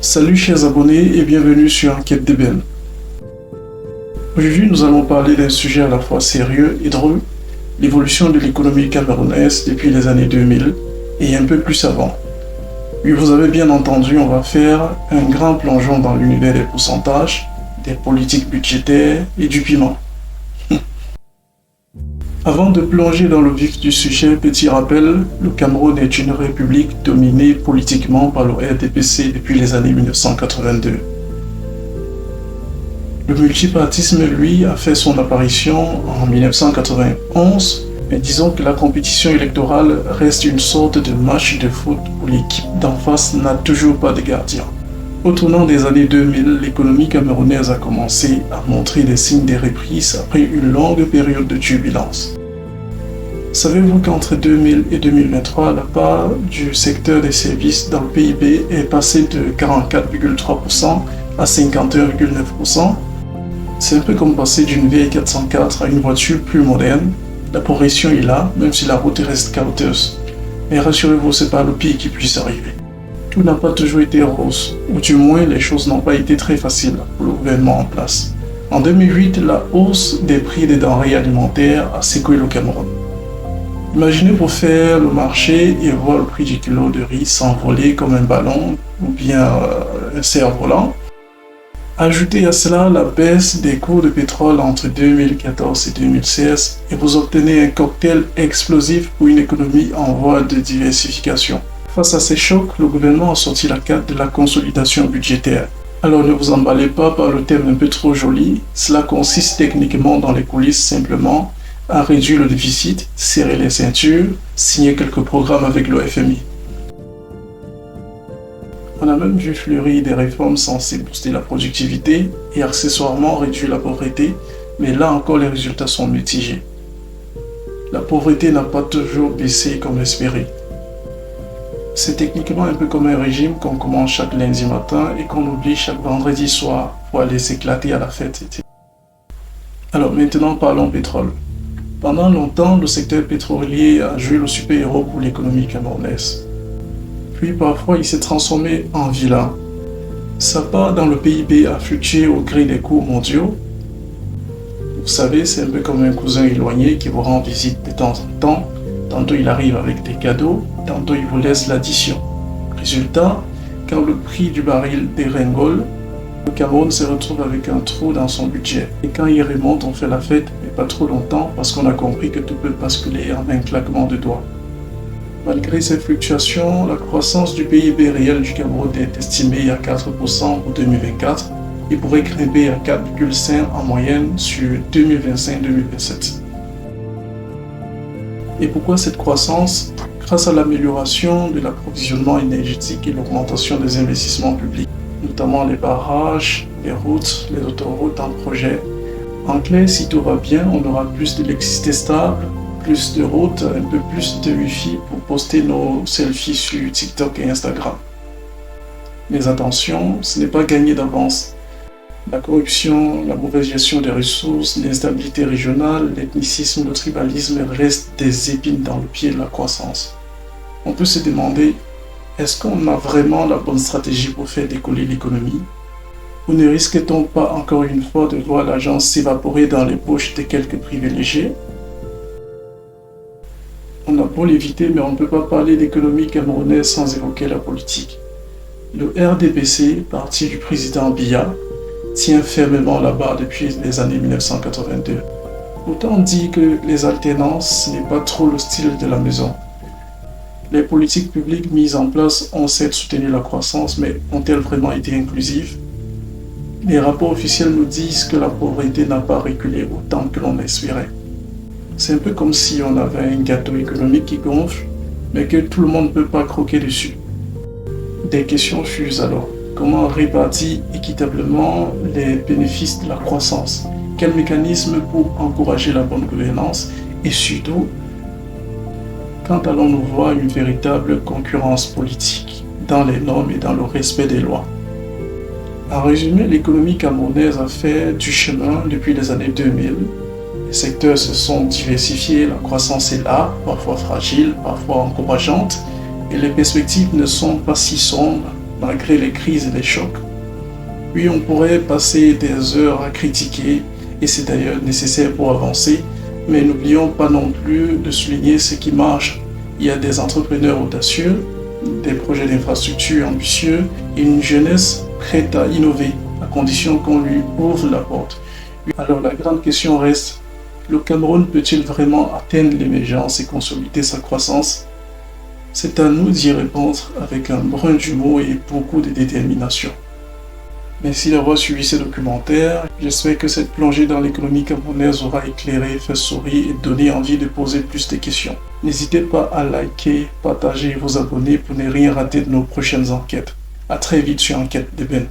Salut chers abonnés et bienvenue sur Enquête d'Ébène. Aujourd'hui nous allons parler d'un sujet à la fois sérieux et drôle, l'évolution de l'économie camerounaise depuis les années 2000 et un peu plus avant. Oui, vous avez bien entendu, on va faire un grand plongeon dans l'univers des pourcentages, des politiques budgétaires et du piment. Avant de plonger dans le vif du sujet, petit rappel, le Cameroun est une république dominée politiquement par le RDPC depuis les années 1982. Le multipartisme, lui, a fait son apparition en 1991, mais disons que la compétition électorale reste une sorte de match de foot où l'équipe d'en face n'a toujours pas de gardien. Au tournant des années 2000, l'économie camerounaise a commencé à montrer des signes de reprise après une longue période de turbulence. Savez-vous qu'entre 2000 et 2023, la part du secteur des services dans le PIB est passée de 44,3% à 51,9%? C'est un peu comme passer d'une vieille 404 à une voiture plus moderne. La progression est là, même si la route reste chaotique. Mais rassurez-vous, c'est pas le pire qui puisse arriver. Tout n'a pas toujours été rose, ou du moins les choses n'ont pas été très faciles pour le gouvernement en place. En 2008, la hausse des prix des denrées alimentaires a secoué le Cameroun. Imaginez pour faire le marché et voir le prix du kilo de riz s'envoler comme un ballon ou bien un cerf-volant. Ajoutez à cela la baisse des cours de pétrole entre 2014 et 2016 et vous obtenez un cocktail explosif pour une économie en voie de diversification. Face à ces chocs, le gouvernement a sorti la carte de la consolidation budgétaire. Alors ne vous emballez pas par le terme un peu trop joli, cela consiste techniquement dans les coulisses simplement à réduire le déficit, serrer les ceintures, signer quelques programmes avec le FMI. On a même vu fleurir des réformes censées booster la productivité et accessoirement réduire la pauvreté, mais là encore les résultats sont mitigés. La pauvreté n'a pas toujours baissé comme espéré. C'est techniquement un peu comme un régime qu'on commence chaque lundi matin et qu'on oublie chaque vendredi soir pour aller s'éclater à la fête. Alors maintenant parlons pétrole. Pendant longtemps, le secteur pétrolier a joué le super-héros pour l'économie camerounaise. Puis parfois, il s'est transformé en vilain. Sa part dans le PIB a fluctué au gré des cours mondiaux. Vous savez, c'est un peu comme un cousin éloigné qui vous rend visite de temps en temps. Tantôt il arrive avec des cadeaux, tantôt il vous laisse l'addition. Résultat, quand le prix du baril dégringole, le Cameroun se retrouve avec un trou dans son budget. Et quand il remonte, on fait la fête, mais pas trop longtemps, parce qu'on a compris que tout peut basculer en un claquement de doigts. Malgré ces fluctuations, la croissance du PIB réel du Cameroun est estimée à 4% pour 2024 et pourrait grimper à 4,5% en moyenne sur 2025-2027. Et pourquoi cette croissance? Grâce à l'amélioration de l'approvisionnement énergétique et l'augmentation des investissements publics, notamment les barrages, les routes, les autoroutes en projet. En clair, si tout va bien, on aura plus d'électricité stable, plus de routes, un peu plus de Wi-Fi pour poster nos selfies sur TikTok et Instagram. Mais attention, ce n'est pas gagné d'avance. La corruption, la mauvaise gestion des ressources, l'instabilité régionale, l'ethnicisme, le tribalisme restent des épines dans le pied de la croissance. On peut se demander, est-ce qu'on a vraiment la bonne stratégie pour faire décoller l'économie? Ou ne risque-t-on pas encore une fois de voir l'argent s'évaporer dans les poches de quelques privilégiés? On a beau l'éviter, mais on ne peut pas parler d'économie camerounaise sans évoquer la politique. Le RDPC, parti du président Biya, tient fermement la barre depuis les années 1982. Autant on dit que les alternances n'est pas trop le style de la maison. Les politiques publiques mises en place ont certes soutenu la croissance, mais ont-elles vraiment été inclusives? Les rapports officiels nous disent que la pauvreté n'a pas reculé autant que l'on espérait. C'est un peu comme si on avait un gâteau économique qui gonfle, mais que tout le monde ne peut pas croquer dessus. Des questions fusent alors. Comment répartir équitablement les bénéfices de la croissance? Quel mécanisme pour encourager la bonne gouvernance? Et surtout, quand allons-nous voir une véritable concurrence politique dans les normes et dans le respect des lois? En résumé, l'économie camerounaise a fait du chemin depuis les années 2000. Les secteurs se sont diversifiés, la croissance est là, parfois fragile, parfois encourageante, et les perspectives ne sont pas si sombres, malgré les crises et les chocs. Oui, on pourrait passer des heures à critiquer, et c'est d'ailleurs nécessaire pour avancer, mais n'oublions pas non plus de souligner ce qui marche. Il y a des entrepreneurs audacieux, des projets d'infrastructure ambitieux et une jeunesse prête à innover, à condition qu'on lui ouvre la porte. Alors la grande question reste, le Cameroun peut-il vraiment atteindre l'émergence et consolider sa croissance? C'est à nous d'y répondre avec un brin d'humour et beaucoup de détermination. Merci d'avoir suivi ce documentaire. J'espère que cette plongée dans l'économie camerounaise aura éclairé, fait sourire et donné envie de poser plus de questions. N'hésitez pas à liker, partager et vous abonner pour ne rien rater de nos prochaines enquêtes. À très vite sur Enquête de Ben.